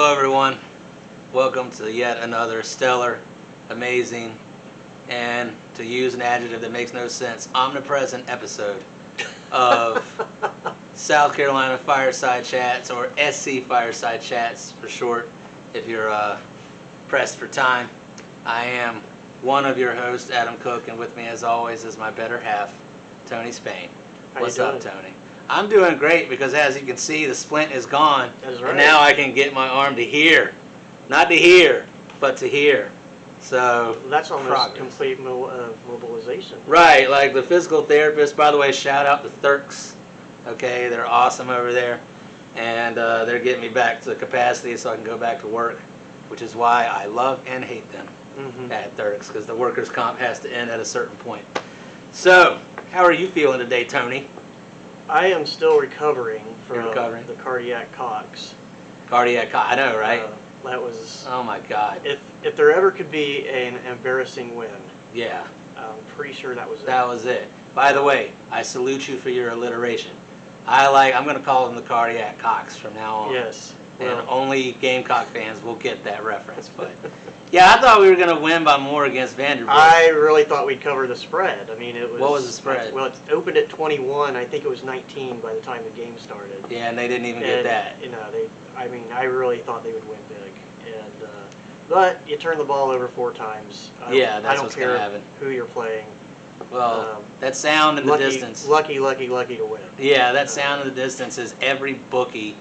Hello everyone, welcome to yet another stellar, amazing, and to use an adjective that makes no sense, omnipresent episode of South Carolina Fireside Chats, or SC Fireside Chats for short, if you're pressed for time. I am one of your hosts, Adam Cook, and with me as always is my better half, Tony Spain. What's up, Tony? I'm doing great because as you can see, the splint is gone. That's right. And now I can get my arm to here. Not to here, but to here. So that's almost progress. Complete mobilization. Right, like the physical therapist. By the way, shout out to Thurks. Okay, they're awesome over there. And they're getting me back to capacity so I can go back to work, which is why I love and hate them at Thurks, because the workers' comp has to end at a certain point. So, how are you feeling today, Tony? I am still recovering from the cardiac cocks. I know, right? That was... Oh my God. If there ever could be an embarrassing win, yeah, I'm pretty sure that was it. That was it. By the way, I salute you for your alliteration. I'm going to call them the cardiac cocks from now on. Yes. And only Gamecock fans will get that reference. But yeah, I thought we were going to win by more against Vanderbilt. I really thought we'd cover the spread. I mean, it was... What was the spread? Well, it opened at 21. I think it was 19 by the time the game started. Yeah, and they didn't even get that. You know, I really thought they would win big. And but you turn the ball over 4 times. That's what's going to happen. Who you're playing. Well, that sound in the distance. Lucky to win. Yeah, that sound in the distance is every bookie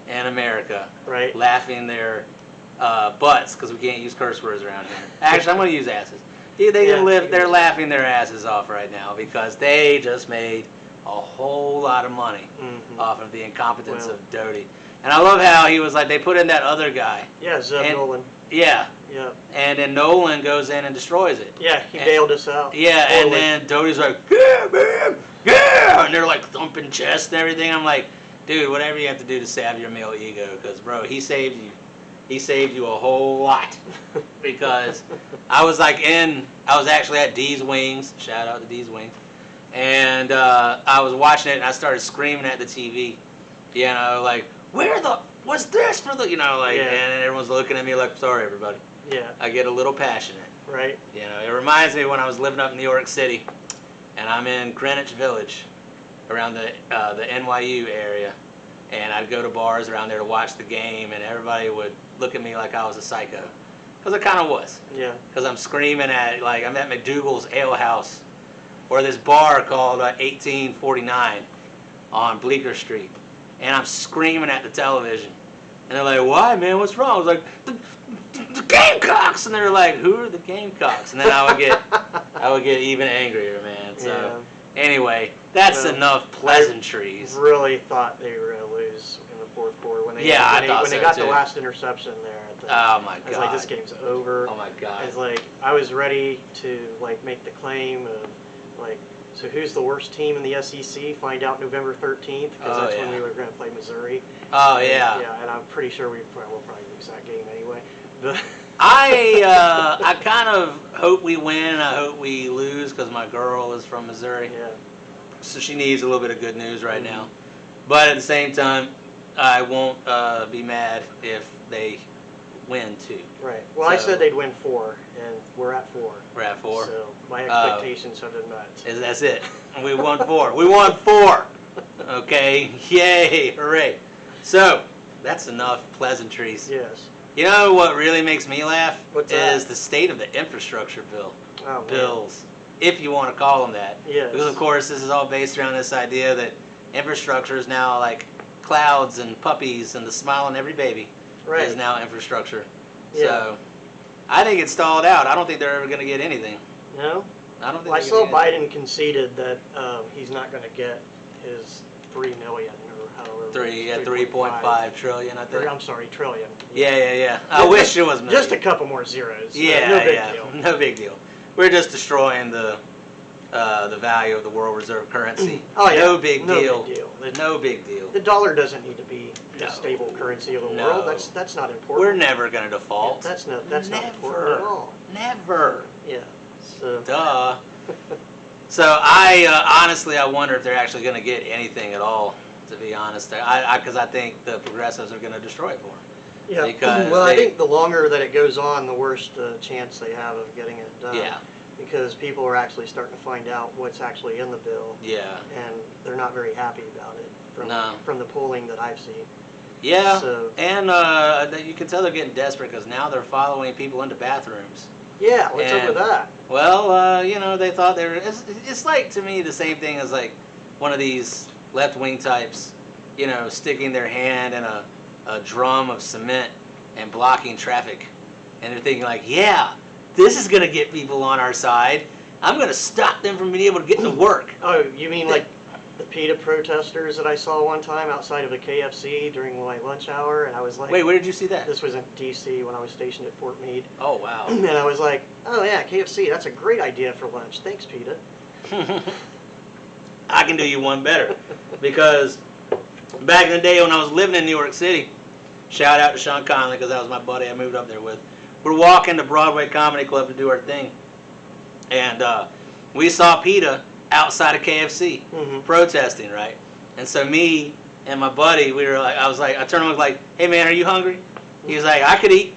in America right laughing their butts, because we can't use curse words around here. Actually, I'm going to use asses. They're laughing their asses off right now because they just made a whole lot of money off of the incompetence of Doty. And I love how he was like, they put in that other guy. Yeah, Zeb Nolan. Yeah. Yeah. And then Nolan goes in and destroys it. Yeah, he bailed us out. Yeah, totally. And then Doty's like, yeah, man, yeah! And they're like thumping chest and everything. I'm like, dude, whatever you have to do to salve your male ego, because, bro, he saved you. He saved you a whole lot. Because I was actually at D's Wings. Shout out to D's Wings. And I was watching it, and I started screaming at the TV. You know, like, what's this for the, and everyone's looking at me like, sorry, everybody. Yeah. I get a little passionate. Right. You know, it reminds me when I was living up in New York City, and I'm in Greenwich Village, around the NYU area, and I'd go to bars around there to watch the game, and everybody would look at me like I was a psycho, because I kind of was. Yeah. Because I'm screaming at, like, I'm at McDougal's Ale House, or this bar called 1849 on Bleecker Street, and I'm screaming at the television, and they're like, "Why, man? What's wrong?" I was like, "The Gamecocks!" And they're like, "Who are the Gamecocks?" And then I would get even angrier, man. So anyway, that's enough pleasantries. I really thought they were going to lose in the fourth quarter when they got the last interception there. Oh my God! I was like, this game's over. Oh my God! I was like, I was ready to make the claim of so who's the worst team in the SEC? Find out November 13th, because that's when we were going to play Missouri. Oh yeah. Yeah, and I'm pretty sure we'll probably lose that game anyway. But I kind of hope we win, and I hope we lose, because my girl is from Missouri. Yeah. So she needs a little bit of good news right now. But at the same time, I won't be mad if they win too. Right. Well, I said they'd win 4, and we're at 4. We're at 4. So my expectations have been met. That's it. We won 4. We won 4. Okay. Yay! Hooray! So that's enough pleasantries. Yes. You know what really makes me laugh? What's that? Is the state of the infrastructure bill. Oh, bills, if you want to call them that. Yes. Because of course this is all based around this idea that infrastructure is now like clouds and puppies, and the smile on every baby is now infrastructure. Yeah. So I think it's stalled out. I don't think they're ever going to get anything. No? I don't think. Well, I saw Biden conceded that he's not going to get his $3 million or however. 3.5 trillion, I think. I'm sorry, trillion. Yeah. I wish it was million. Just a couple more zeros. Yeah, no big deal. No big deal. We're just destroying the value of the world reserve currency. Oh yeah. No big deal. No big deal. The dollar doesn't need to be the stable currency of the world. That's not important. We're never going to default. Yeah, that's not important at all. Never. Yeah. So. Duh. So I honestly wonder if they're actually going to get anything at all. To be honest, because I think the progressives are going to destroy it for them. Yeah. Because I think the longer that it goes on, the worse the chance they have of getting it done. Yeah. Because people are actually starting to find out what's actually in the bill. Yeah. And they're not very happy about it from the polling that I've seen. Yeah. So, and you can tell they're getting desperate because now they're following people into bathrooms. Yeah, what's up with that? Well, they thought they were. It's like, to me, the same thing as like one of these left-wing types, sticking their hand in a drum of cement and blocking traffic. And they're thinking like, yeah, this is going to get people on our side. I'm going to stop them from being able to get to work. Oh, you mean like the PETA protesters that I saw one time outside of a KFC during my lunch hour? And I was like... Wait, where did you see that? This was in D.C. when I was stationed at Fort Meade. Oh, wow. And I was like, oh yeah, KFC, that's a great idea for lunch. Thanks, PETA. I can do you one better. Because back in the day when I was living in New York City, shout out to Sean Conley because that was my buddy I moved up there with. We're walking to Broadway Comedy Club to do our thing. And we saw PETA outside of KFC protesting, right? And so me and my buddy, I turned him like, hey man, are you hungry? He was like, I could eat.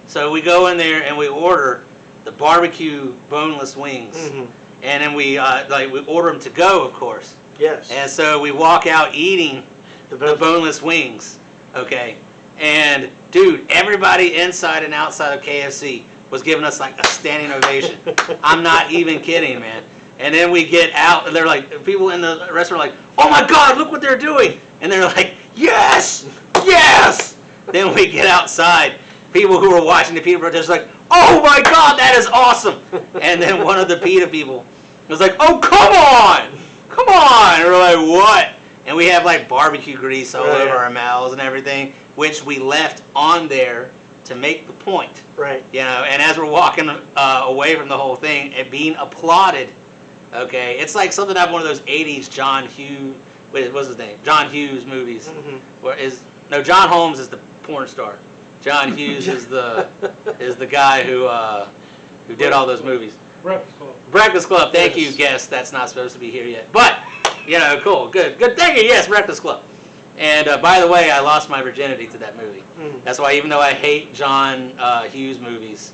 So we go in there and we order the barbecue boneless wings. And then we order them to go, of course. Yes. And so we walk out eating the boneless wings, okay? And dude, everybody inside and outside of KFC was giving us like a standing ovation. I'm not even kidding, man. And then we get out, and they're like, people in the restaurant are like, oh my God, look what they're doing. And they're like, yes, yes. Then we get outside. People who were watching the PETA protest are like, oh my God, that is awesome. And then one of the PETA people was like, oh, come on. Come on. And we're like, what? And we have like barbecue grease all over our mouths and everything, which we left on there to make the point. Right. And as we're walking away from the whole thing, it being applauded. Okay, it's like something out of one of those '80s John Hughes. What's his name? John Hughes movies. John Holmes is the porn star. John Hughes is the guy who did all those movies. Breakfast Club. Breakfast Club. Thank you, guest. That's not supposed to be here yet, but cool, good. Thank you. Yes, Breakfast Club. And by the way, I lost my virginity to that movie. That's why, even though I hate John Hughes movies,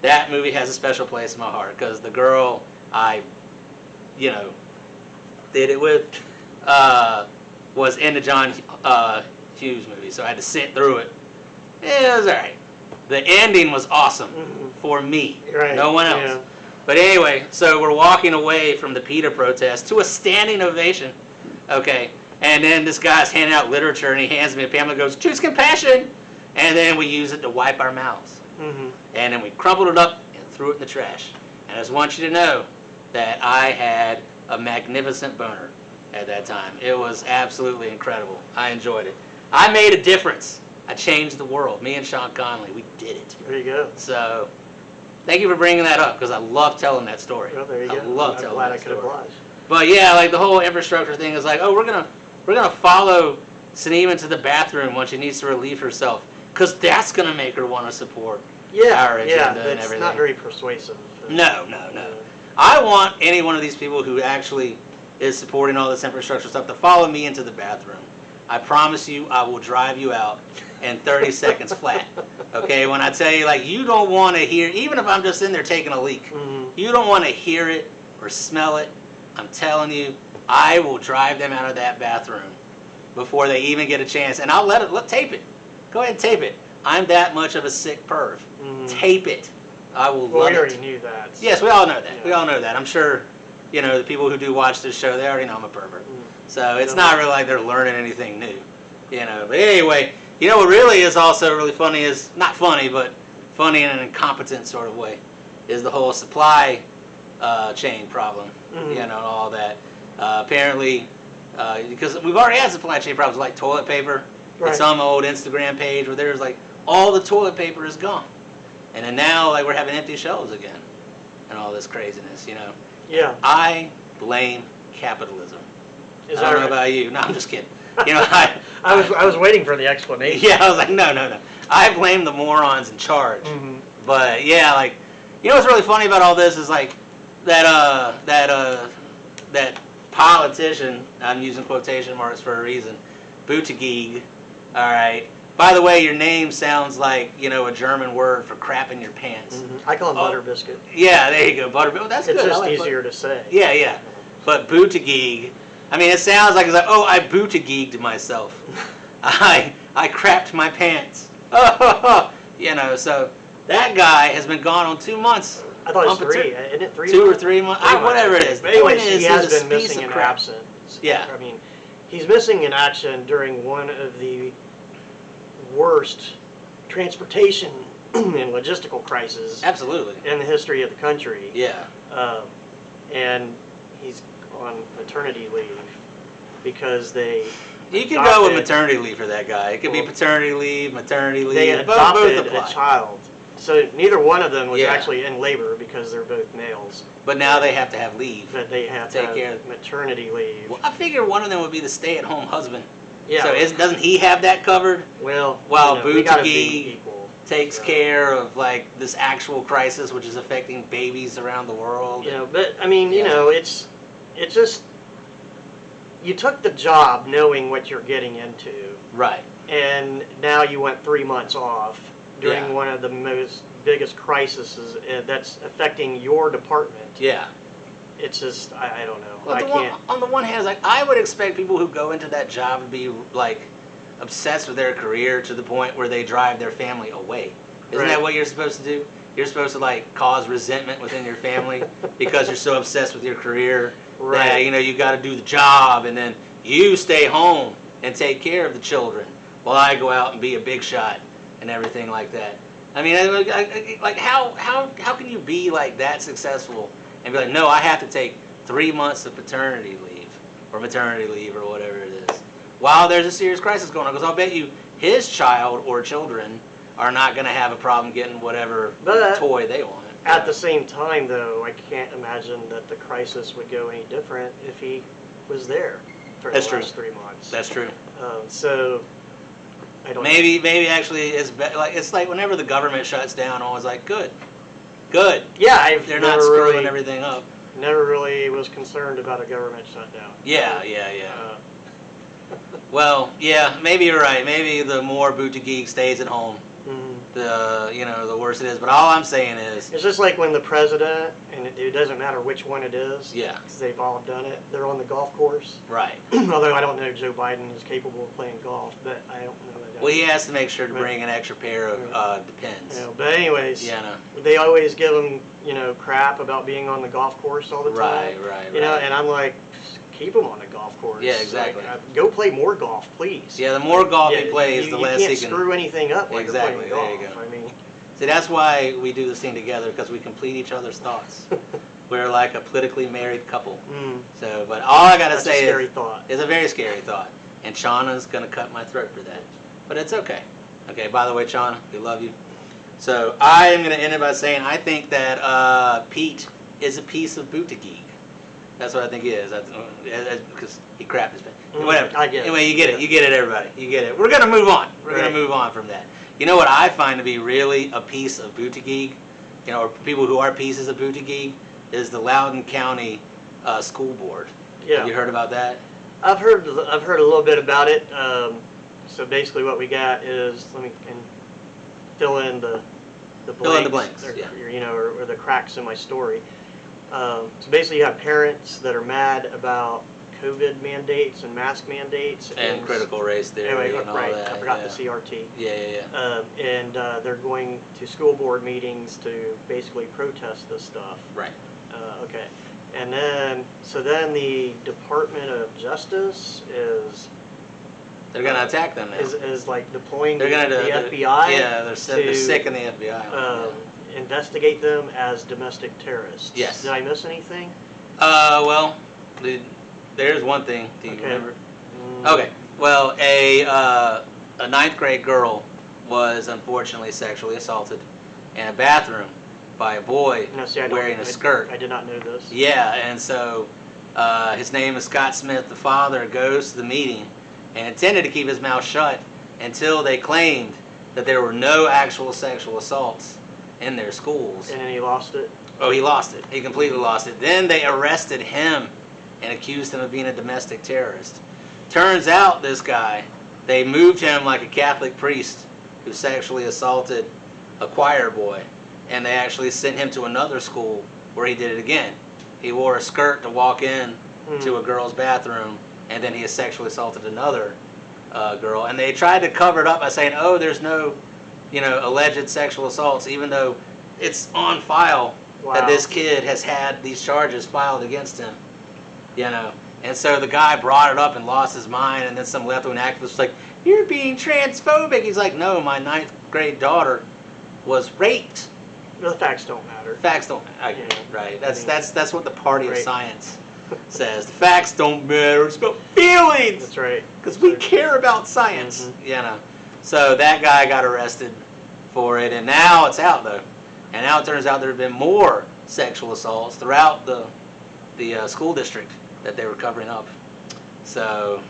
that movie has a special place in my heart because the girl I did it with was in the John Hughes movie, so I had to sit through it. It was all right. The ending was awesome for me, no one else. Yeah. But anyway, so we're walking away from the PETA protest to a standing ovation, okay? And then this guy's handing out literature, and he hands me a pamphlet and goes, choose compassion! And then we use it to wipe our mouths. And then we crumpled it up and threw it in the trash. And I just want you to know that I had a magnificent boner at that time. It was absolutely incredible. I enjoyed it. I made a difference. I changed the world. Me and Sean Conley, we did it. There you go. So, thank you for bringing that up because I love telling that story. Well, there you go. I love telling that story. I'm glad I could oblige. But yeah, like the whole infrastructure thing is like, oh, we're gonna follow Sneem into the bathroom when she needs to relieve herself because that's gonna make her want to support our agenda and everything. It's not very persuasive. No. I want any one of these people who actually is supporting all this infrastructure stuff to follow me into the bathroom. I promise you, I will drive you out in 30 seconds flat. Okay, when I tell you, like, you don't want to hear, even if I'm just in there taking a leak, you don't want to hear it or smell it. I'm telling you, I will drive them out of that bathroom before they even get a chance. And I'll tape it. Go ahead and tape it. I'm that much of a sick perv. Tape it. I will love it. Well, we already knew that. Yes, we all know that. Yeah. We all know that. I'm sure, the people who do watch this show, they already know I'm a pervert. So it's not really like they're learning anything new. But anyway, what really is also really funny is, not funny, but funny in an incompetent sort of way, is the whole supply chain problem, and all that. Apparently, because we've already had supply chain problems like toilet paper. Right. Some old Instagram page where there's like, all the toilet paper is gone. And then now, like, we're having empty shelves again, and all this craziness, Yeah. I blame capitalism. I don't know about you. No, I'm just kidding. I was waiting for the explanation. Yeah, I was like, no. I blame the morons in charge. But yeah, like, what's really funny about all this is like that politician. I'm using quotation marks for a reason. Buttigieg, all right, By the way, your name sounds like, a German word for crap in your pants. Mm-hmm. I call him Butter Biscuit. Yeah, there you go, Butter Biscuit. That's it's good. It's just like easier to say. Yeah. But Buttigieg, it sounds like it's like, oh, I Buttigieged myself. I crapped my pants. So that guy has been gone on 2 months. I thought it was 3. Isn't it 3 2 months? or 3 months. 3 months. Whatever it is. But anyways, he has been missing in action. Yeah. He's missing in action during one of the worst transportation and logistical crises absolutely in the history of the country. Yeah. And he's on maternity leave because they you can go with maternity leave for that guy. It could be paternity leave, maternity leave. They adopted both a child. So neither one of them was Yeah. actually in labor because they're both males. But now they have to have leave. But they have to have maternity leave. Well, I figure one of them would be the stay-at-home husband. Yeah. So doesn't he have that covered? Well, while we gotta be Buttigieg equal. takes care of this actual crisis which is affecting babies around the world. But it's just you took the job knowing what you're getting into. Right. And now you went 3 months off during one of the biggest crises that's affecting your department. Yeah. It's just I don't know. Well, I can't. On the one hand, I would expect people who go into that job to be obsessed with their career to the point where they drive their family away. Isn't that what you're supposed to do? You're supposed to cause resentment within your family because you're so obsessed with your career. Right. That, you got to do the job and then you stay home and take care of the children while I go out and be a big shot and everything like that. How can you be that successful and be like, no, I have to take 3 months of paternity leave or maternity leave or whatever it is while there's a serious crisis going on? Because I'll bet you his child or children are not going to have a problem getting whatever toy they want. At the same time, though, I can't imagine that the crisis would go any different if he was there for the last 3 months. That's true. So I don't. Maybe actually it's like whenever the government shuts down, I was like, good. Yeah, they're not screwing everything up. Never really was concerned about a government shutdown. Yeah. Well, yeah, maybe you're right. Maybe the more Buttigieg stays at home, the worse it is. But all I'm saying is, it's just like when the president, and it doesn't matter which one it is. Yeah. Because they've all done it. They're on the golf course. Right. Although I don't know if Joe Biden is capable of playing golf, but I don't know that. Well, he has to make sure to bring an extra pair of Depends. But anyways, they always give him crap about being on the golf course all the time. Right. And I'm like, keep him on the golf course. Yeah, exactly. Go play more golf, please. Yeah, the more golf he plays, the less he can. You can't screw anything up while exactly. you're playing golf. There you go. See, that's why we do this thing together, because we complete each other's thoughts. We're like a politically married couple. So, but all I gotta say is, it's a very scary thought, and Shauna's gonna cut my throat for that. But it's okay. Okay. By the way, Shauna, we love you. So I am gonna end it by saying I think that Pete is a piece of Buttigieg. That's what I think he is. Because he crapped his pants. Whatever. I get it. Anyway, you get it. You get it, everybody. You get it. We're going to move on. We're going to move on from that. You know what I find to be really a piece of Buttigieg, or people who are pieces of Buttigieg, is the Loudoun County School Board. Yeah. Have you heard about that? I've heard a little bit about it. So basically what we got is, can fill in the blanks. Fill in the blanks, or the cracks in my story. So basically you have parents that are mad about COVID mandates and mask mandates. And critical race theory and all that. I forgot the CRT. Yeah. And they're going to school board meetings to basically protest this stuff. Right. Okay. And then the Department of Justice is... They're going to attack them now. Is like deploying the FBI. Yeah, they're sick in the FBI. Investigate them as domestic terrorists. Yes. Did I miss anything? Well, there's one thing. Do you remember? Okay. Well, a 9th grade girl was unfortunately sexually assaulted in a bathroom by a boy wearing a skirt. I did not know this. Yeah, and so his name is Scott Smith. The father goes to the meeting and intended to keep his mouth shut until they claimed that there were no actual sexual assaults in their schools. And then he lost it? Oh, he lost it. He completely lost it. Then they arrested him and accused him of being a domestic terrorist. Turns out this guy they moved him like a Catholic priest who sexually assaulted a choir boy, and they actually sent him to another school where he did it again. He wore a skirt to walk in to a girl's bathroom, and then he sexually assaulted another girl. And they tried to cover it up by saying, "Oh, there's no, alleged sexual assaults," even though it's on file that this kid has had these charges filed against him. And so the guy brought it up and lost his mind, and then some left-wing activist was like, "You're being transphobic." He's like, "No, my 9th grade daughter was raped." The facts don't matter. Facts don't matter. Right. That's what the party of science says. The facts don't matter. It's about feelings. That's right. Because we care about science. So that guy got arrested for it, and now it's out though. And now it turns out there have been more sexual assaults throughout the school district that they were covering up. So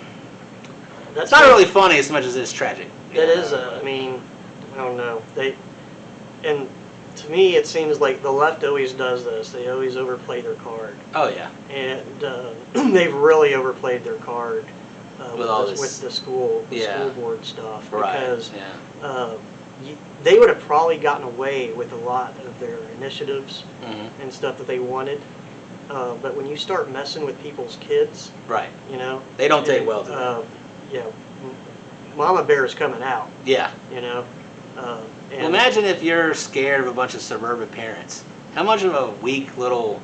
it's not really funny as much as it's tragic. It is. I don't know. And to me, it seems like the left always does this. They always overplay their card. Oh yeah. And they've really overplayed their card with the school board stuff, because they would have probably gotten away with a lot of their initiatives and stuff that they wanted. But when you start messing with people's kids, right? They don't take well to that. Mama Bear is coming out. Yeah. Well, imagine if you're scared of a bunch of suburban parents. How much of a little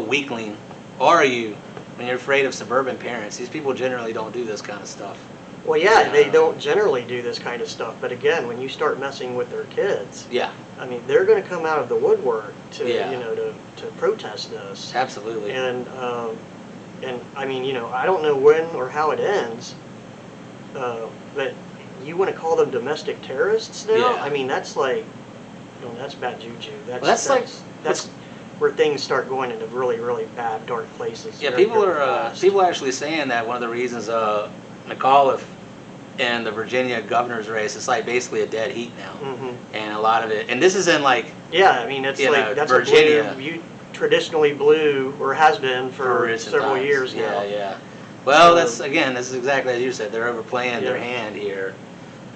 weakling are you when you're afraid of suburban parents? These people generally don't do this kind of stuff. Well, they don't generally do this kind of stuff. But again, when you start messing with their kids, they're going to come out of the woodwork to protest this. Absolutely. And I don't know when or how it ends, but you want to call them domestic terrorists now? Yeah. That's like, that's bad juju. That's where things start going into really, really bad, dark places. Yeah, people are actually saying that one of the reasons McAuliffe and the Virginia governor's race, it's like basically a dead heat now, and a lot of it, and this is in like it's like that's Virginia, traditionally blue, or has been for several years now. Well, this is exactly as you said. They're overplaying their hand here,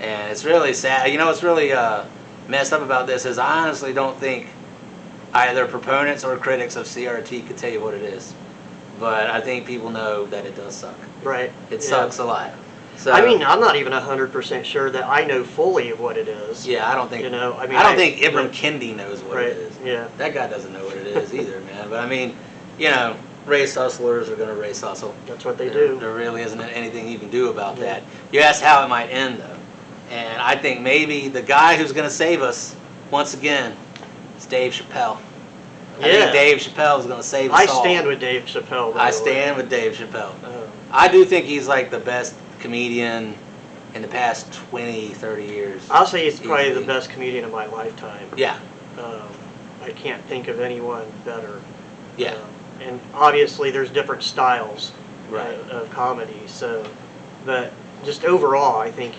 and it's really sad. What's really messed up about this is I honestly don't think either proponents or critics of CRT could tell you what it is, but I think people know that it does suck. Right. It sucks a lot. So, I'm not even 100% sure that I know fully of what it is. Yeah, I don't think. I don't think Ibram Kendi knows what it is. Yeah. That guy doesn't know what it is either, man. But race hustlers are going to race hustle. That's what they do. There really isn't anything you can do about that. You asked how it might end, though. And I think maybe the guy who's going to save us, once again, is Dave Chapelle. I think Dave Chappelle is going to save us all. I stand with Dave Chapelle. I stand with Dave Chappelle. I do think he's like the best comedian in the past 20, 30 years. I'll say he's probably the best comedian of my lifetime. Yeah. I can't think of anyone better. Yeah. And obviously there's different styles of comedy. So, but just overall, I think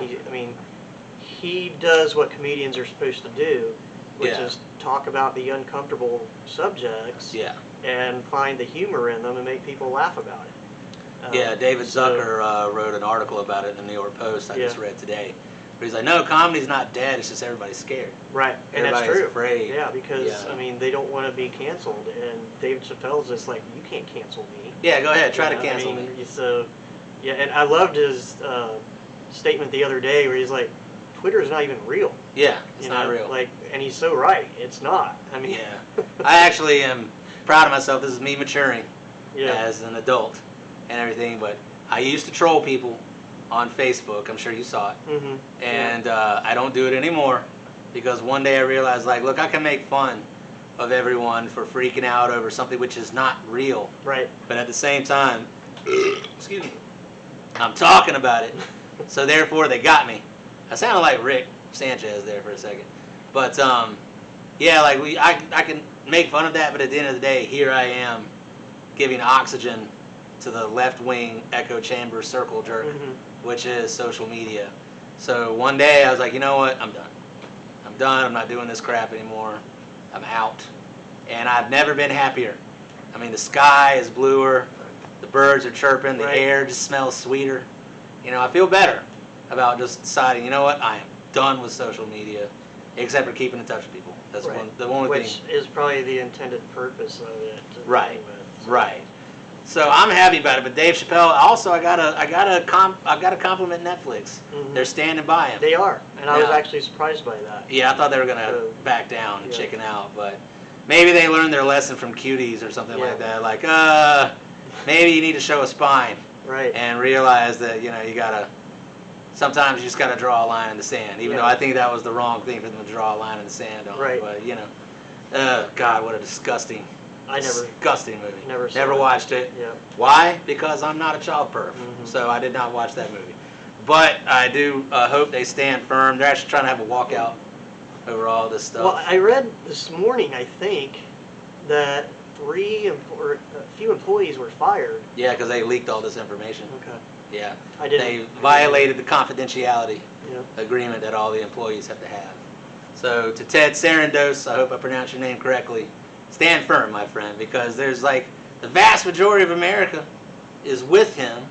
he does what comedians are supposed to do, which is talk about the uncomfortable subjects and find the humor in them and make people laugh about it. David Zucker wrote an article about it in the New York Post I just read today. But he's like, no, comedy's not dead, it's just everybody's scared. Right, and that's Everybody's true. afraid. Yeah, because, they don't want to be canceled, and David Chappelle's just like, you can't cancel me. Yeah, go ahead, try to cancel me. So, and I loved his statement the other day where he's like, Twitter is not even real. Yeah, it's not real. And he's so right, it's not. I actually am proud of myself. This is me maturing as an adult and everything, but I used to troll people on Facebook. I'm sure you saw it. And I don't do it anymore because one day I realized, look, I can make fun of everyone for freaking out over something which is not real. Right. But at the same time, excuse me, I'm talking about it. So therefore they got me. I sounded like Rick Sanchez there for a second. But I can make fun of that, but at the end of the day, here I am giving oxygen to the left-wing echo chamber circle jerk, which is social media. So one day I was like, you know what, I'm done. I'm not doing this crap anymore. I'm out. And I've never been happier. The sky is bluer, the birds are chirping, the air just smells sweeter. I feel better about just deciding, you know what, I am done with social media, except for keeping in touch with people. That's the only thing. Which is probably the intended purpose of it. Right. With, so. Right. So I'm happy about it. But Dave Chapelle, also, I gotta compliment Netflix. Mm-hmm. They're standing by him. They are, and I was actually surprised by that. Yeah, I thought they were gonna back down and chicken out, but maybe they learned their lesson from Cuties or something like that. Like, maybe you need to show a spine, right? And realize that you gotta. Sometimes you just gotta draw a line in the sand. Even though I think that was the wrong thing for them to draw a line in the sand on. Right. But God, what a disgusting movie. Never watched it. Yeah. Why? Because I'm not a child perv, so I did not watch that movie. But I do hope they stand firm. They're actually trying to have a walkout over all this stuff. Well, I read this morning, I think, that a few employees were fired. Yeah, because they leaked all this information. Okay. Yeah. They violated the confidentiality agreement that all the employees have to have. So to Ted Sarandos, I hope I pronounced your name correctly. Stand firm, my friend, because there's the vast majority of America is with him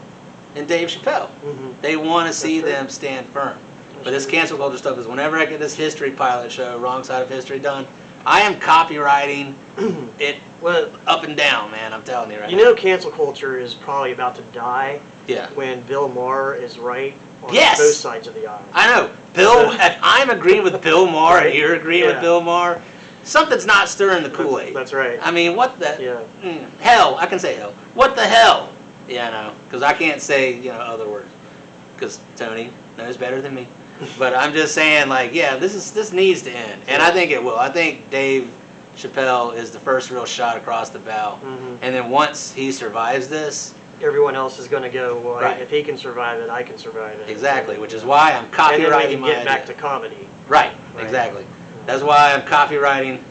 and Dave Chapelle. Mm-hmm. They want to see them stand firm. But this cancel culture stuff is whenever I get this history pilot show, Wrong Side of History, done, I am copywriting it up and down, man. I'm telling you right now. Cancel culture is probably about to die when Bill Maher is right on both sides of the aisle. I know. If I'm agreeing with Bill Maher and you're agreeing with Bill Maher, something's not stirring the Kool-Aid. That's right. I mean, what the hell? I can say hell. What the hell? Yeah, because I can't say other words because Tony knows better than me. But I'm just saying, this needs to end, and I think it will. I think Dave Chapelle is the first real shot across the bow, and then once he survives this, everyone else is going to go. Well, if he can survive it, I can survive it. Exactly, which is why I'm copywriting and then we can my get back idea. to comedy. Right. Exactly. That's why I'm copywriting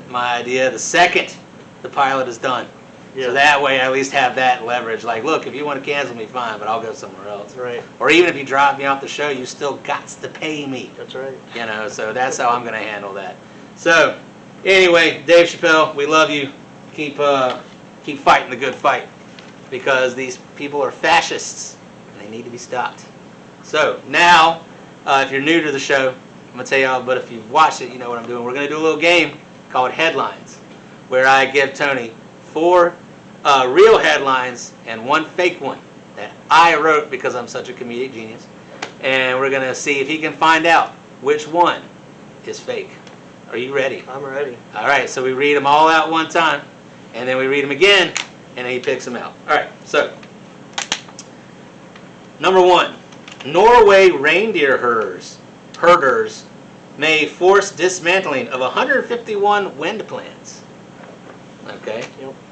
my idea the second the pilot is done. Yeah. So that way I at least have that leverage. Like, look, if you want to cancel me, fine, but I'll go somewhere else. Right. Or even if you drop me off the show, you still got to pay me. That's right. So that's how I'm going to handle that. So, anyway, Dave Chapelle, we love you. Keep fighting the good fight because these people are fascists and they need to be stopped. So now, if you're new to the show, I'm going to tell y'all, but if you've watched it, you know what I'm doing. We're going to do a little game called Headlines, where I give Tony 4 real headlines and 1 fake one that I wrote because I'm such a comedic genius. And we're going to see if he can find out which one is fake. Are you ready? I'm ready. All right, so we read them all out one time, and then we read them again, and then he picks them out. All right, so number 1, Norway reindeer herders may force dismantling of 151 wind plants. Okay,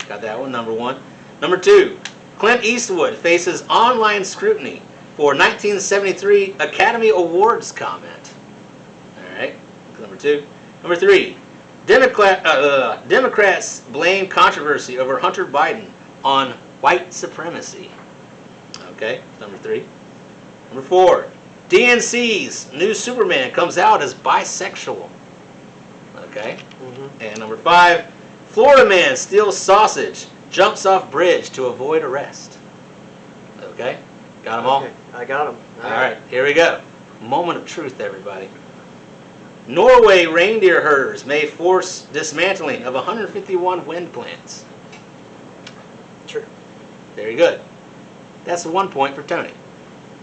got that one, number 1. Number 2, Clint Eastwood faces online scrutiny for 1973 Academy Awards comment. All right, number 2. Number 3, Democrats blame controversy over Hunter Biden on white supremacy. Okay, number 3. Number 4, DNC's new Superman comes out as bisexual. Okay, and number 5, Florida man steals sausage, jumps off bridge to avoid arrest. Okay, got them all? I got them. All right, here we go. Moment of truth, everybody. Norway reindeer herders may force dismantling of 151 wind plants. True. Very good. That's 1 point for Tony.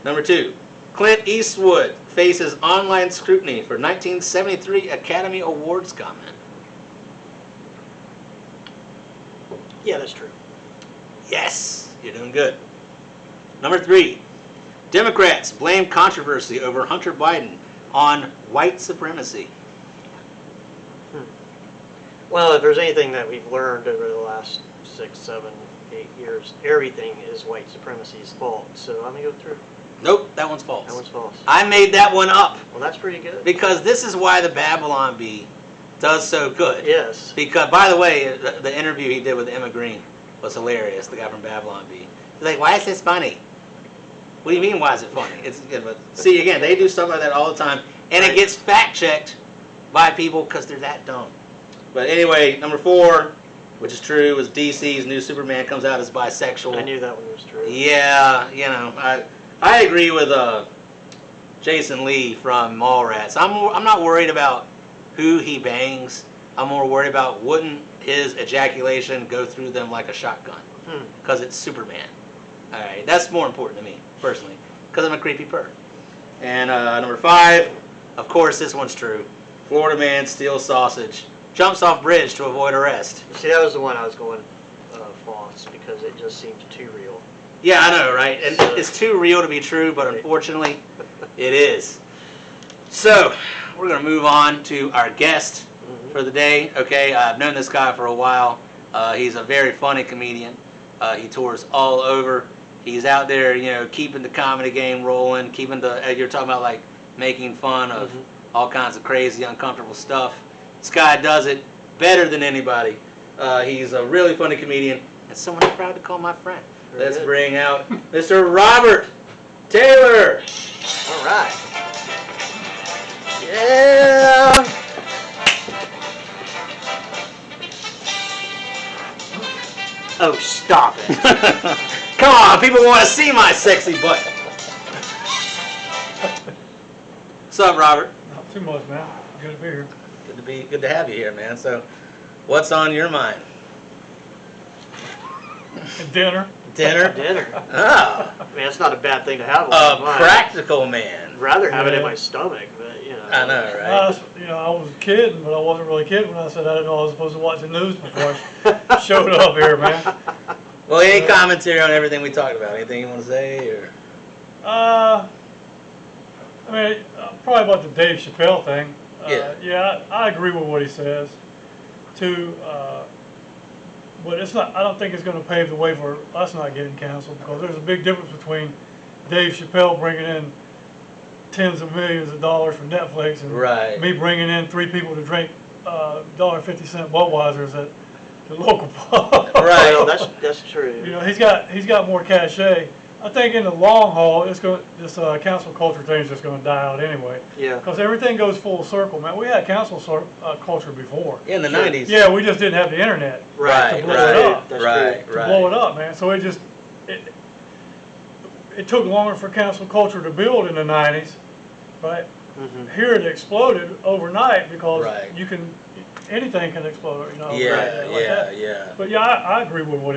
Number 2, Clint Eastwood faces online scrutiny for 1973 Academy Awards comment. Yeah, that's true. Yes, you're doing good. Number 3, Democrats blame controversy over Hunter Biden on white supremacy. Well, if there's anything that we've learned over the last 6, 7, 8 years, everything is white supremacy's fault. So I'm going to go through. Nope, that one's false. That one's false. I made that one up. Well, that's pretty good. Because this is why the Babylon Bee does so good. Yes. Because, by the way, the interview he did with Emma Green was hilarious, the guy from Babylon Bee. He's like, why is this funny? What do you mean, why is it funny? It's but see, again, they do stuff like that all the time, and it gets fact-checked by people because they're that dumb. But anyway, number 4, which is true, is DC's new Superman comes out as bisexual. I knew that one was true. Yeah, I agree with Jason Lee from Mallrats. I'm not worried about who he bangs. I'm more worried about wouldn't his ejaculation go through them like a shotgun? Because it's Superman. All right, that's more important to me personally. Because I'm a creepy perv. And number 5, of course, this one's true. Florida man steals sausage, jumps off bridge to avoid arrest. See, that was the one I was going false because it just seemed too real. Yeah, I know, right? And it's too real to be true, but unfortunately, it is. So, we're going to move on to our guest for the day. Okay, I've known this guy for a while. He's a very funny comedian. He tours all over. He's out there, you know, keeping the comedy game rolling, keeping the, you're talking about like making fun of all kinds of crazy, uncomfortable stuff. This guy does it better than anybody. He's a really funny comedian and someone I'm proud to call my friend. Let's bring out Mr. Robert Taylor. All right. Yeah. Oh, stop it. Come on, people want to see my sexy butt. What's up, Robert? Not too much, man. Good to be here. Good to have you here, man. So, what's on your mind? Dinner. Dinner? Dinner. Oh. I mean, that's not a bad thing to have. A practical man. I'd rather have it in my stomach, but you know. I know, right? I was kidding, but I wasn't really kidding when I said I didn't know I was supposed to watch the news before I showed up here, man. Well, any commentary on everything we talked about? Anything you want to say, or? I mean, probably about the Dave Chapelle thing. Yeah, I agree with what he says. Too, but it's not. I don't think it's going to pave the way for us not getting canceled because there's a big difference between Dave Chapelle bringing in tens of millions of dollars from Netflix and me bringing in 3 people to drink $1.50 Budweisers at the local pub. Right, well, that's true. You know, he's got more cachet. I think in the long haul, this cancel culture thing is just going to die out anyway. Yeah. Because everything goes full circle, man. We had cancel culture before. In the 90s. Yeah, we just didn't have the internet. Right. To blow it up. That's true. To blow it up, man. So it took longer for cancel culture to build in the 90s, right? Here it exploded overnight because anything can explode, you know. Yeah. But yeah, I agree with what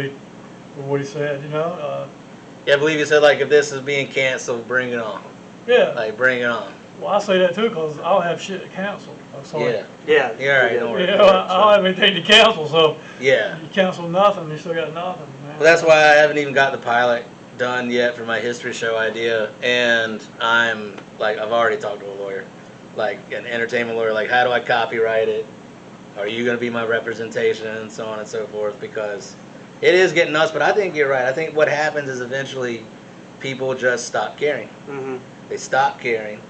he said, you know. Yeah, I believe you said, like, if this is being canceled, bring it on. Yeah. Like, bring it on. Well, I say that too because I'll have shit canceled. Yeah. Yeah, right. Don't worry. You know, I don't have anything to cancel, so you cancel nothing, you still got nothing, man. Well, that's why I haven't even got the pilot done yet for my history show idea, and I've already talked to a lawyer, like an entertainment lawyer, like, how do I copyright it? Are you going to be my representation, and so on and so forth, because it is getting nuts. But I think you're right. I think what happens is eventually people just stop caring. They stop caring,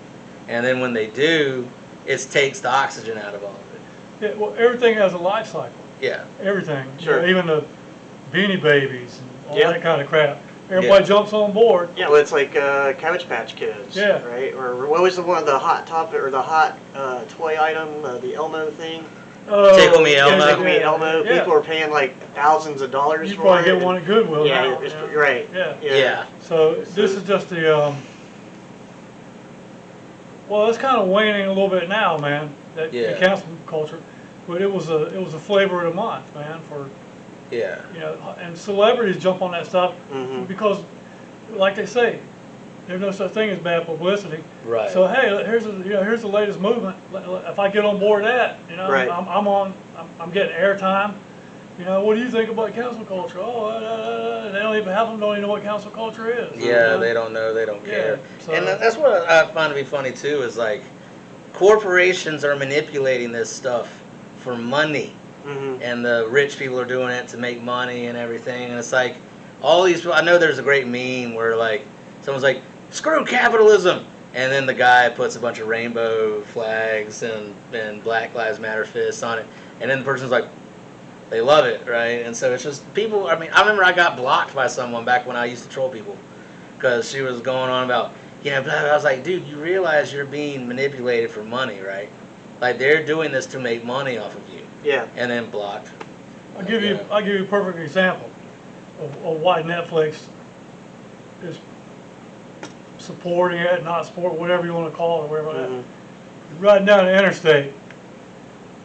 and then when they do, it takes the oxygen out of all of it. Yeah, well, everything has a life cycle. Yeah. Everything. Sure. You know, even the Beanie Babies and all that kind of crap. Everybody jumps on board. Yeah, well, it's like Cabbage Patch Kids. Yeah. Right? Or what was the hot topic or the hot toy item, the Elmo thing? Tickle Me Elmo. Tickle Me Elmo. Yeah. People are paying like thousands of dollars You for probably it. get one at Goodwill now. Right. Yeah. So this is just the, well, it's kind of waning a little bit now, man, the cancel culture. But it was a flavor of the month, man, for, you know, and celebrities jump on that stuff because, like they say, there's no such thing as bad publicity. Right. So hey, here's the latest movement. If I get on board that, you know, I'm getting airtime. You know, what do you think about cancel culture? Oh, they don't even know what cancel culture is. Yeah, you know? they don't know. They don't care. So, and that's what I find to be funny too. Is like corporations are manipulating this stuff for money, and the rich people are doing it to make money and everything. And it's like all these people. I know there's a great meme where like someone's like, "Screw capitalism," and then the guy puts a bunch of rainbow flags and Black Lives Matter fists on it, and then the person's like, they love it, right? And so it's just people. I mean, I remember I got blocked by someone back when I used to troll people because she was going on about, you know, blah, blah. I was like, dude, you realize you're being manipulated for money, right? Like they're doing this to make money off of you. Yeah. And then blocked. I'll give you a perfect example of why Netflix is supporting it, not support, whatever you want to call it, whatever. Mm-hmm. Riding down the interstate,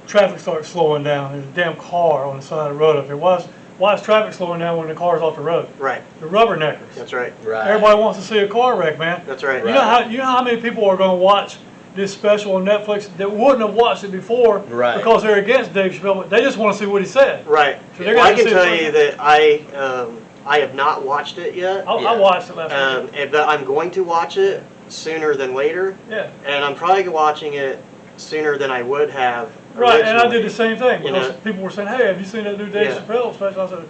traffic starts slowing down. There's a damn car on the side of the road up there. Why is traffic slowing down when the car's off the road? Right. The rubberneckers. That's right. Right. Everybody wants to see a car wreck, man. That's right. You know how many people are going to watch this special on Netflix that wouldn't have watched it before because they're against Dave Chappelle, but they just want to see what he said. Right. So Well, I can tell you that I have not watched it yet. I watched it last week. But I'm going to watch it sooner than later. Yeah. And I'm probably watching it sooner than I would have. Right, and I originally. did the same thing because You know? people were saying, "Hey, have you seen that new Dave Yeah. Chappelle special?" I said,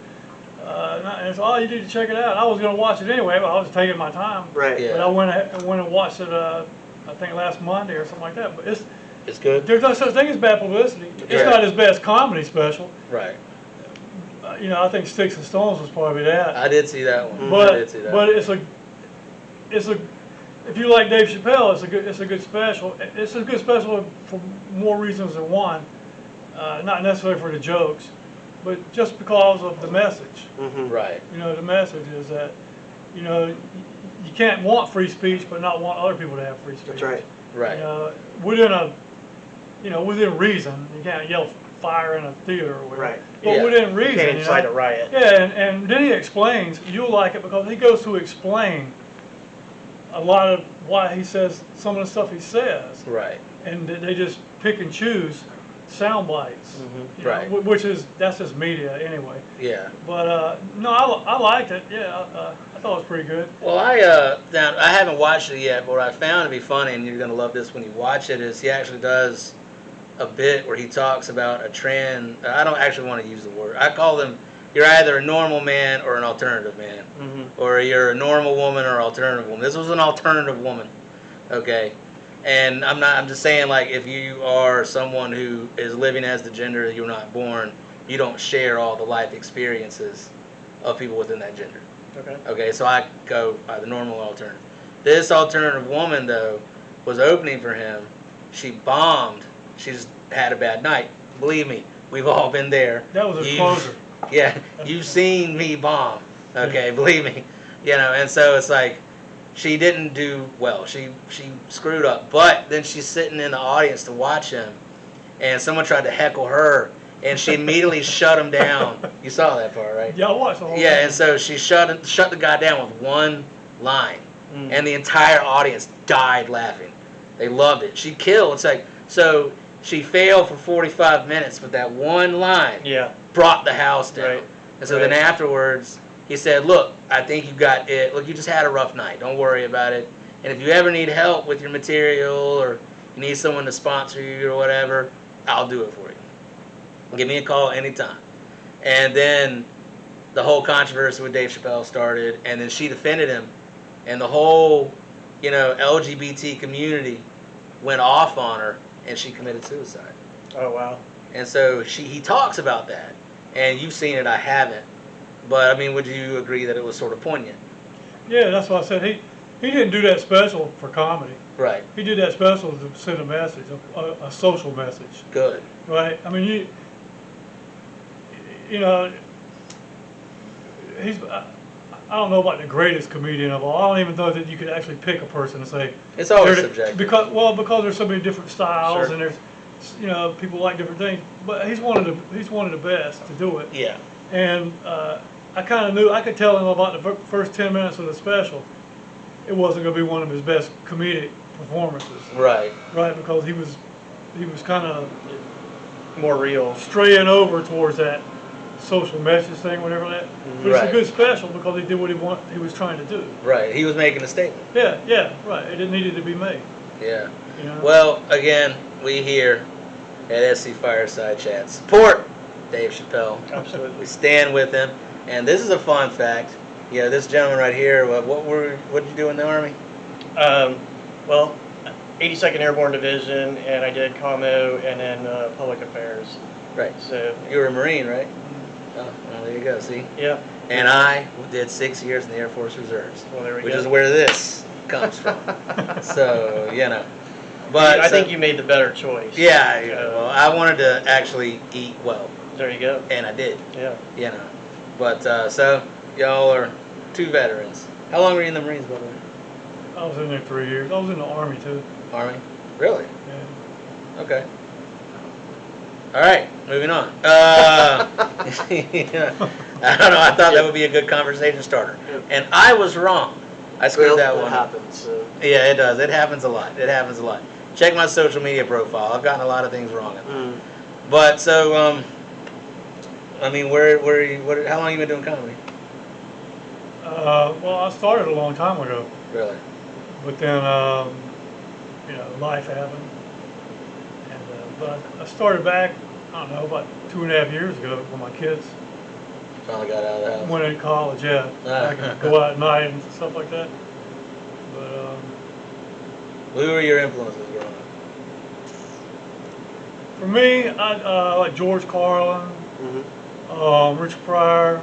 and it's, "Oh, you need to check it out." I was going to watch it anyway, but I was taking my time. Right. Yeah. But I went and watched it. I think last Monday or something like that. But It's good. there's no such thing as bad publicity. It's not his best comedy special. Right. I think Sticks and Stones was probably that. I did see that one. But I did see that. but it's a if you like Dave Chappelle, it's a good special. It's a good special for more reasons than one. Not necessarily for the jokes, but just because of the message. Mm-hmm. Right. The message is that you can't want free speech but not want other people to have free speech. That's right. Right. Within reason. You can't yell fire in a theater or whatever. Right. But Yeah. within reason. You can't incite a riot. Yeah, and then he explains, you'll like it because he goes to explain a lot of why he says some of the stuff he says. Right. And they just pick and choose sound bites. Mm-hmm. Right. That's just media anyway. Yeah. But no, I liked it. Yeah, I thought it was pretty good. Well, I haven't watched it yet, but what I found to be funny, and you're gonna love this when you watch it, is he actually does a bit where he talks about a trend. I don't actually want to use the word. I call them. You're either a normal man or an alternative man, or you're a normal woman or alternative woman. This was an alternative woman, okay. And I'm just saying, like, if you are someone who is living as the gender that you're not born, you don't share all the life experiences of people within that gender. Okay. Okay, so I go by the normal alternative. This alternative woman, though, was opening for him. She bombed. She just had a bad night. Believe me, we've all been there. That was a closer. Yeah, you've seen me bomb. Okay, believe me. And so it's like, she didn't do well. She screwed up. But then she's sitting in the audience to watch him, and someone tried to heckle her, and she immediately shut him down. You saw that part, right? Yeah, I watched the whole thing. And so she shut the guy down with one line, and the entire audience died laughing. They loved it. She killed. It's like, so she failed for 45 minutes, but that one line brought the house down. Right. And so then afterwards, he said, "Look, I think you got it. Look, you just had a rough night. Don't worry about it. And if you ever need help with your material or you need someone to sponsor you or whatever, I'll do it for you. Give me a call anytime." And then the whole controversy with Dave Chappelle started, and then she defended him, and the whole, LGBT community went off on her, and she committed suicide. Oh, wow. And so he talks about that, and you've seen it, I haven't. But, I mean, would you agree that it was sort of poignant? Yeah, that's what I said. He didn't do that special for comedy. Right. He did that special to send a message, a social message. Good. Right? I mean, I don't know about the greatest comedian of all. I don't even know that you could actually pick a person and say. It's always subjective. Because there's so many different styles, Sure. and there's, people like different things. But he's one of the best to do it. Yeah. And I kind of knew, I could tell him about the first 10 minutes of the special, it wasn't going to be one of his best comedic performances. Right. Right, because he was kind of More real. straying over towards that social message thing, whatever that. But it's Right. a good special because he did what he was trying to do. Right. He was making a statement. Yeah, right. It needed to be made. Yeah. You know? Well, again, we here at SC Fireside Chats support Dave Chappelle. Absolutely. We stand with him. And this is a fun fact. This gentleman right here, what did you do in the Army? Well, 82nd Airborne Division, and I did commo and then public affairs. Right. So, You were a Marine, right? Oh, well, there you go, see? yeah. And I did 6 years in the Air Force Reserves, Well, there we which go. is where this comes from. So, But I think you made the better choice. Yeah, well, I wanted to actually eat well, There you go. and I did, Yeah. But, so, y'all are two veterans. How long were you in the Marines, by the way? I was in there 3 years. I was in the Army too. Army? Really? Yeah. Okay. All right, moving on. I don't know. I thought that would be a good conversation starter, and I was wrong. I screwed that one up. Happens. So. Yeah, it does. It happens a lot. It happens a lot. Check my social media profile. I've gotten a lot of things wrong. But so, I mean, how long have you been doing comedy? Well, I started a long time ago. Really? But then, life happened. And but I started back, I don't know, about 2.5 years ago when my kids Finally got out of the house. went in college. Yeah, I could go out at night and stuff like that. But who were your influences growing up? for me, I like George Carlin, Richard Pryor,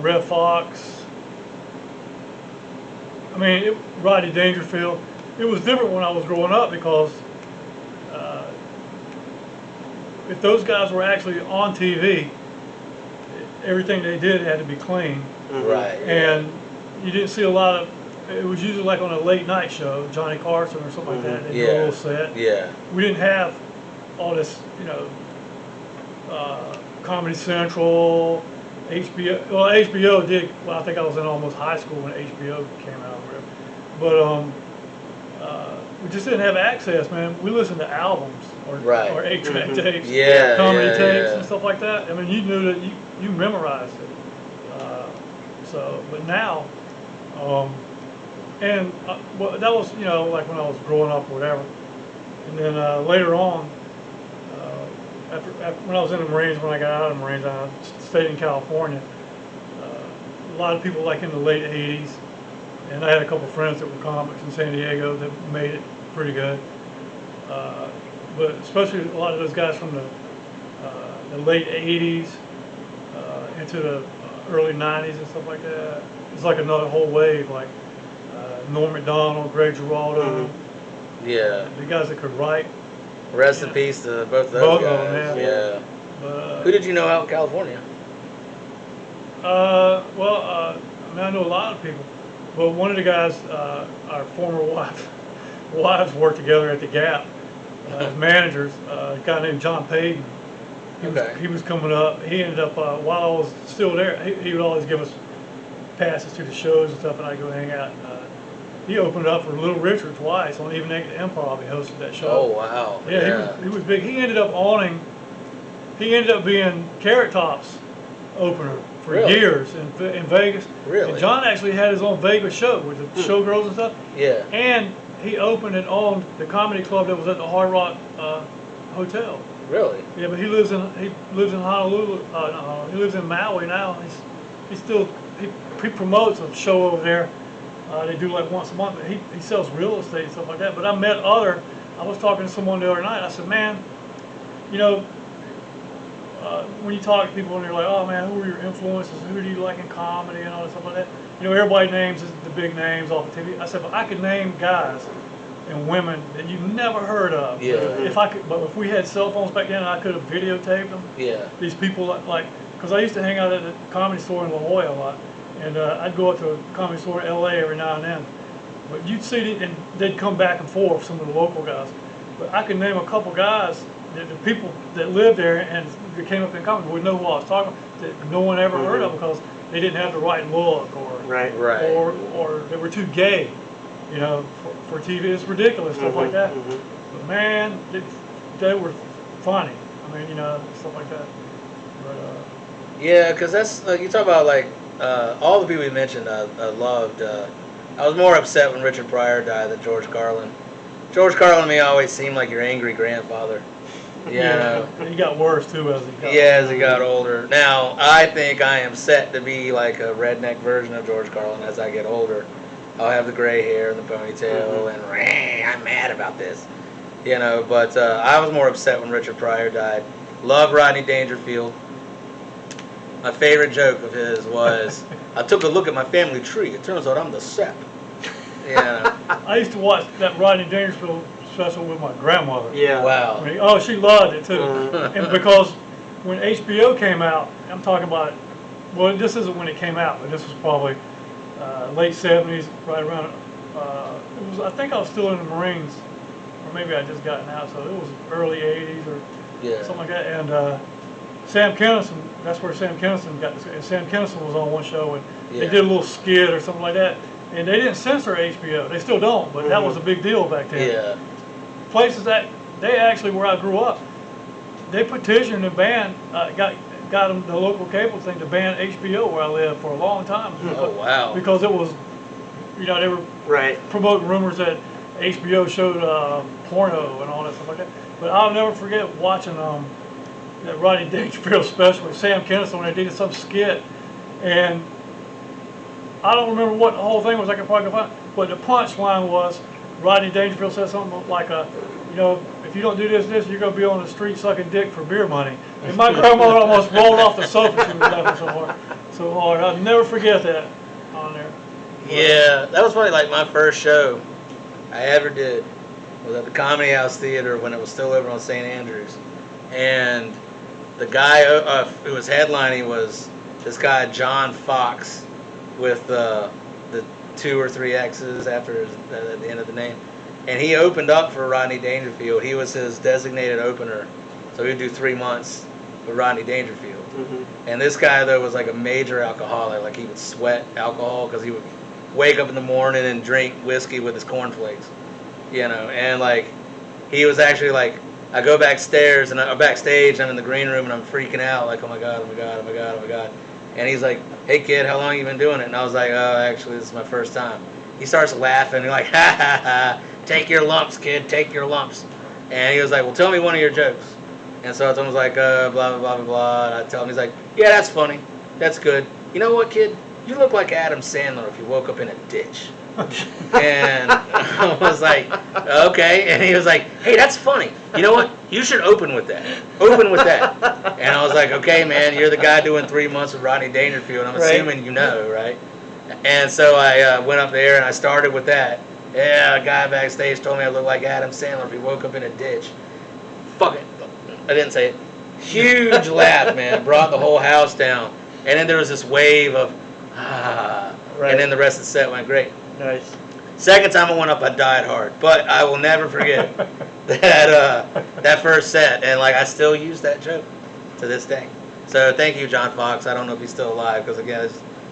Red Fox. I mean, Rodney Dangerfield. It was different when I was growing up because if those guys were actually on TV, everything they did had to be clean. Right. And you didn't see a lot of. It was usually like on a late night show, Johnny Carson or something like that. They do a little set. Yeah. We didn't have all this, Comedy Central, HBO. Well, HBO did. Well, I think I was in almost high school when HBO came out. But we just didn't have access, man. We listened to albums or 8-track tapes, comedy tapes and stuff like that. I mean, you knew that you memorized it. But now, well, that was like when I was growing up or whatever. And then later on, after when I was in the Marines, when I got out of the Marines, I stayed in California. A lot of people like in the late '80s. And I had a couple friends that were comics in San Diego that made it pretty good. But especially a lot of those guys from the late '80s into the early '90s and stuff like that. It's like another whole wave, like Norm Macdonald, Greg Giraldo. Yeah. The guys that could write. Rest in peace to both of those guys. Of them, yeah. But, who did you know out in California? I mean, I know a lot of people. Well, one of the guys, our former wives worked together at the Gap as managers. A guy named John Payton. He was coming up. He ended up while I was still there. He would always give us passes to the shows and stuff, and I'd go hang out. He opened up for Little Richard twice on Even Naked Improv. He hosted that show. Oh wow! Yeah, he was big. He ended up being Carrot Top's opener for years in Vegas. Really? And John actually had his own Vegas show with the showgirls and stuff. Yeah. And he opened and owned the comedy club that was at the Hard Rock Hotel. Really? Yeah, but he lives in Honolulu. No, he lives in Maui now. He promotes a show over there. They do like once a month. But he sells real estate and stuff like that. But I was talking to someone the other night. I said, man, when you talk to people and they're like, oh man, who are your influences? Who do you like in comedy and all that stuff like that? Everybody names the big names off the TV. I said, but I could name guys and women that you've never heard of. Yeah. But if we had cell phones back then, I could have videotaped them. Yeah. These people because I used to hang out at the Comedy Store in La Jolla a lot, and I'd go up to a Comedy Store in LA every now and then. But you'd see it, and they'd come back and forth, some of the local guys. But I could name a couple guys. The people that lived there and that came up in comedy would know who I was talking about, that no one ever heard of because they didn't have the right look or they were too gay, for TV. It's ridiculous, stuff like that. But man, they were funny. I mean, stuff like that. But yeah, because that's like you talk about all the people you mentioned. I loved. I was more upset when Richard Pryor died than George Carlin. George Carlin to me always seemed like your angry grandfather. Yeah. He got worse too as he got older. As he got older. Now, I think I am set to be like a redneck version of George Carlin as I get older. I'll have the gray hair and the ponytail and I'm mad about this. But I was more upset when Richard Pryor died. Love Rodney Dangerfield. My favorite joke of his was, I took a look at my family tree. It turns out I'm the sep. I used to watch that Rodney Dangerfield special with my grandmother. Yeah. Wow. She loved it too. And because when HBO came out, I'm talking about, well, this isn't when it came out, but this was probably late 70s, right around. I think I was still in the Marines, or maybe I just gotten out, so it was early 80s or something like that. And Sam Kinison, that's where Sam Kinison got this. And Sam Kinison was on one show, and they did a little skit or something like that. And they didn't censor HBO. They still don't, but that was a big deal back then. Yeah. Places that they actually, where I grew up, they petitioned and banned, got them, the local cable thing to ban HBO where I lived for a long time. Oh, wow. Because it was, they were promoting rumors that HBO showed porno and all that stuff like that. But I'll never forget watching that Rodney Dangerfield special with Sam Kinison when they did some skit, and I don't remember what the whole thing was. I could probably find, but the punchline was Rodney Dangerfield said something like if you don't do this, you're gonna be on the street sucking dick for beer money. And my grandmother almost rolled off the sofa. She was laughing so hard. I'll never forget that on there. Yeah, that was probably like my first show I ever did was at the Comedy House Theater when it was still over on St. Andrews, and the guy who was headlining was this guy John Fox with the 2 or 3 X's after at the end of the name, and he opened up for Rodney Dangerfield. He was his designated opener, so he'd do 3 months with Rodney Dangerfield. And this guy though was like a major alcoholic. Like he would sweat alcohol because he would wake up in the morning and drink whiskey with his cornflakes, and like he was actually like, I go backstage and I'm in the green room and I'm freaking out like, oh my god, and he's like, hey kid, how long you been doing it? And I was like, oh, actually this is my first time. He starts laughing and like, ha ha ha, take your lumps kid, take your lumps. And he was like, well, tell me one of your jokes. And so I told him, like, blah blah blah blah blah, and I tell him, he's like, yeah, that's funny, that's good. You know what, kid, you look like Adam Sandler if you woke up in a ditch. And I was like, okay. And he was like, hey, that's funny. You know what? You should open with that. And I was like, okay, man, you're the guy doing 3 months with Rodney Dangerfield. I'm assuming you know, right? And so I went up there and I started with that. Yeah, a guy backstage told me I looked like Adam Sandler if he woke up in a ditch. Fuck it. I didn't say it. Huge laugh, man. Brought the whole house down. And then there was this wave of, and then the rest of the set went great. Nice. Second time I went up, I died hard, but I will never forget that first set, and like I still use that joke to this day. So thank you, John Fox. I don't know if he's still alive because again,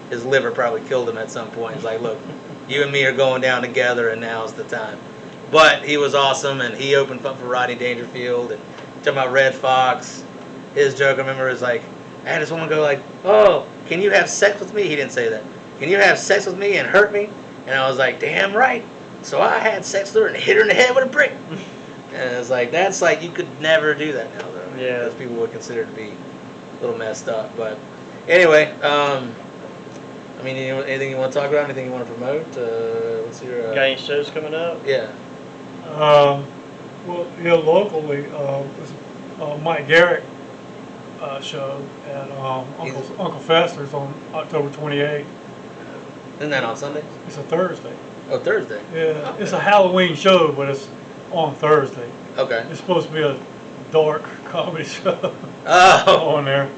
his liver probably killed him at some point. He's like, look, you and me are going down together, and now's the time. But he was awesome, and he opened up for Rodney Dangerfield, and talking about Red Fox. His joke, I remember, was like, I had this woman go like, oh, can you have sex with me? He didn't say that. Can you have sex with me and hurt me? And I was like, damn right. So I had sex with her and hit her in the head with a brick. And it was like, that's like, you could never do that now, though. Yeah. Because people would consider it to be a little messed up. But anyway, I mean, anything you want to talk about? Anything you want to promote? What's your... Got any shows coming up? Yeah. Well, here locally, there's Mike Garrett show at Uncle Fester's on October 28th. Isn't that on Sunday? It's a Thursday. Oh, Thursday. Yeah, it's a Halloween show, but it's on Thursday. Okay. It's supposed to be a dark comedy show Oh. on there,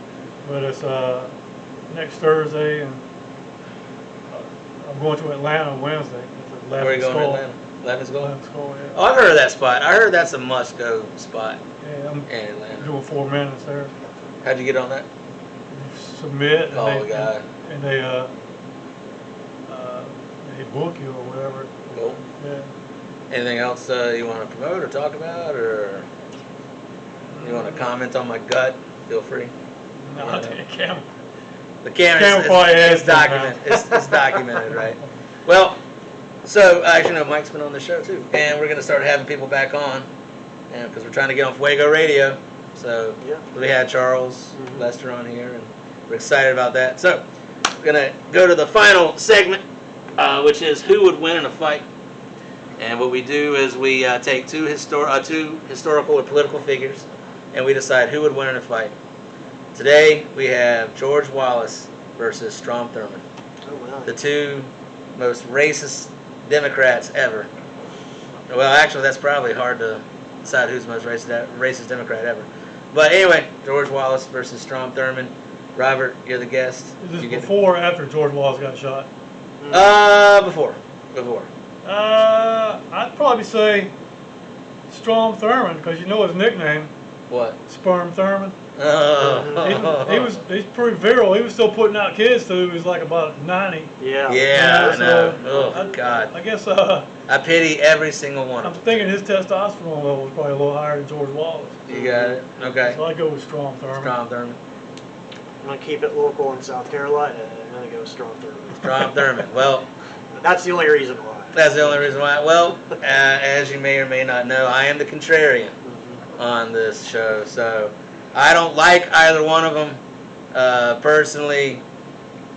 but it's next Thursday, and I'm going to Atlanta Wednesday. Where are you going to Atlanta? Laughing Skull? Laughing Skull, yeah. Oh, I've heard of that spot. I heard that's a must-go spot Yeah, I'm in Atlanta. doing 4 minutes there. How'd you get on that? You submit, and Oh, God. and they book you or whatever. Cool. Yeah. Anything else you want to promote or talk about, or you want to comment on my gut? Feel free. No, I think it can't. The camera Camera probably is has documented. It's documented, right? Well, so actually, no, Mike's been on the show too, and we're gonna start having people back on, and because we're trying to get on Fuego Radio. So Yeah. we had Charles Lester on here, and we're excited about that. So we're gonna go to the final segment, which is who would win in a fight. And what we do is we take two historical or political figures, and we decide who would win in a fight. Today we have George Wallace versus Strom Thurmond, Oh, wow. the two most racist Democrats ever. Well, actually, that's probably hard to decide who's the most racist Democrat ever. But anyway, George Wallace versus Strom Thurmond. Robert, you're the guest. Is this You get before or after George Wallace got shot? Before. I'd probably say Strom Thurmond, because you know his nickname. What? Sperm Thurmond. Oh. He's pretty virile. He was still putting out kids till he was like about 90. Yeah. Yeah, I know. So Oh, God. I guess I pity every single one I'm of them. thinking his testosterone level was probably a little higher than George Wallace. You got it? Okay. So I'd go with Strom Thurmond. Strom Thurmond. I'm going to keep it local in South Carolina, and I'm going to go Strom Thurmond. Strom Thurmond. Well, That's the only reason why. that's the only reason why. Well, as you may or may not know, I am the contrarian on this show. So I don't like either one of them. Personally,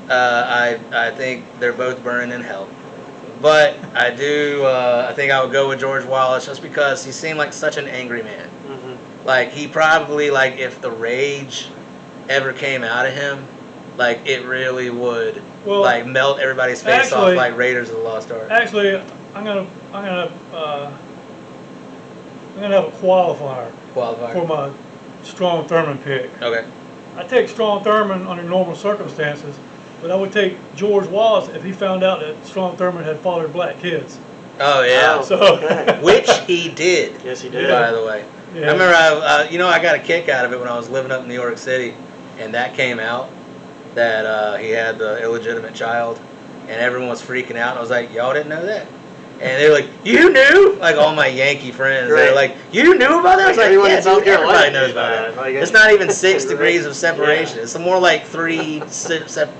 I think they're both burning in hell. But I do, I think I would go with George Wallace just because he seemed like such an angry man. Mm-hmm. Like, he probably, like, if the rage ever came out of him, like, it really would, like, melt everybody's face off like Raiders of the Lost Ark. Actually, I'm gonna have a qualifier for my Strom Thurmond pick. Okay. I take Strom Thurmond under normal circumstances, but I would take George Wallace if he found out that Strom Thurmond had fathered black kids. Oh, yeah. Oh, So, okay. Which he did. Yes, he did. By the way. Yeah. I remember, I got a kick out of it when I was living up in New York City, and that came out, that he had the illegitimate child, and everyone was freaking out, and I was like, y'all didn't know that? And they were like, you knew? Like, all my Yankee friends, they were like, you knew about that? I was like, Everyone yeah, in South dude, everybody Carolina knows knew about that. it. Like, It's not even 6 Right. degrees of separation. Yeah. It's more like 3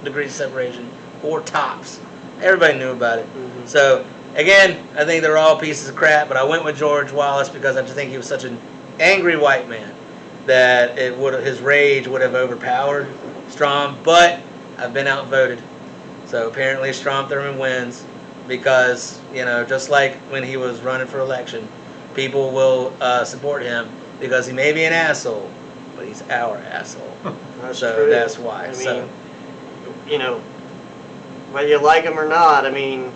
degrees of separation, or tops. Everybody knew about it. Mhm. So, again, I think they're all pieces of crap, but I went with George Wallace because I just think he was such an angry white man that his rage would have overpowered Strom, but I've been outvoted. So apparently Strom Thurmond wins because, just like when he was running for election, people will support him because he may be an asshole, but he's our asshole. That's So true. that's why. I mean, So whether you like him or not, I mean,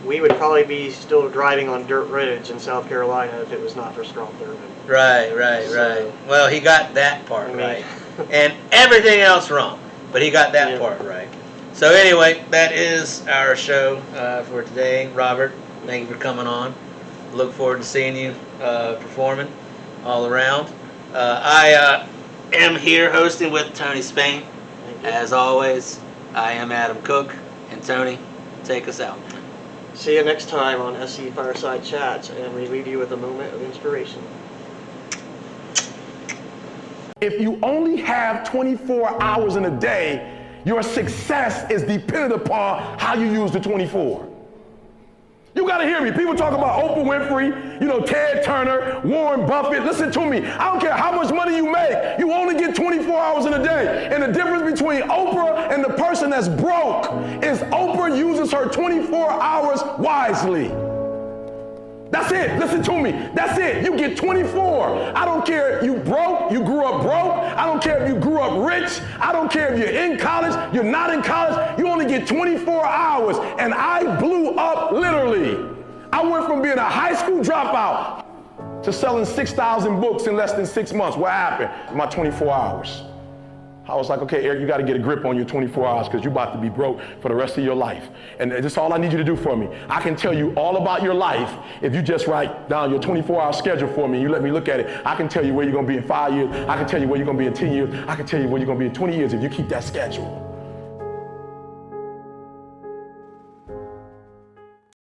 we would probably be still driving on dirt roads in South Carolina if it was not for Strom Thurmond. Right. So- Well, he got that part I mean- right. And everything else wrong, but he got that part right. So anyway, that is our show for today. Robert, thank you for coming on. Look forward to seeing you performing all around. I am here hosting with Tony Spain. Thank you. As always, I am Adam Cook, and Tony, take us out. See you next time on SC Fireside Chats, and we leave you with a moment of inspiration. If you only have 24 hours in a day, your success is dependent upon how you use the 24. You gotta hear me. People talk about Oprah Winfrey, Ted Turner, Warren Buffett. Listen to me. I don't care how much money you make. You only get 24 hours in a day. And the difference between Oprah and the person that's broke is Oprah uses her 24 hours wisely. That's it. Listen to me. That's it. You get 24. I don't care if you broke, you grew up broke. I don't care if you grew up rich. I don't care if you're in college, you're not in college. You only get 24 hours. And I blew up literally. I went from being a high school dropout to selling 6,000 books in less than 6 months. What happened? My 24 hours. I was like, okay, Eric, you got to get a grip on your 24 hours because you're about to be broke for the rest of your life. And that's all I need you to do for me. I can tell you all about your life if you just write down your 24-hour schedule for me and you let me look at it. I can tell you where you're going to be in 5 years. I can tell you where you're going to be in 10 years. I can tell you where you're going to be in 20 years if you keep that schedule.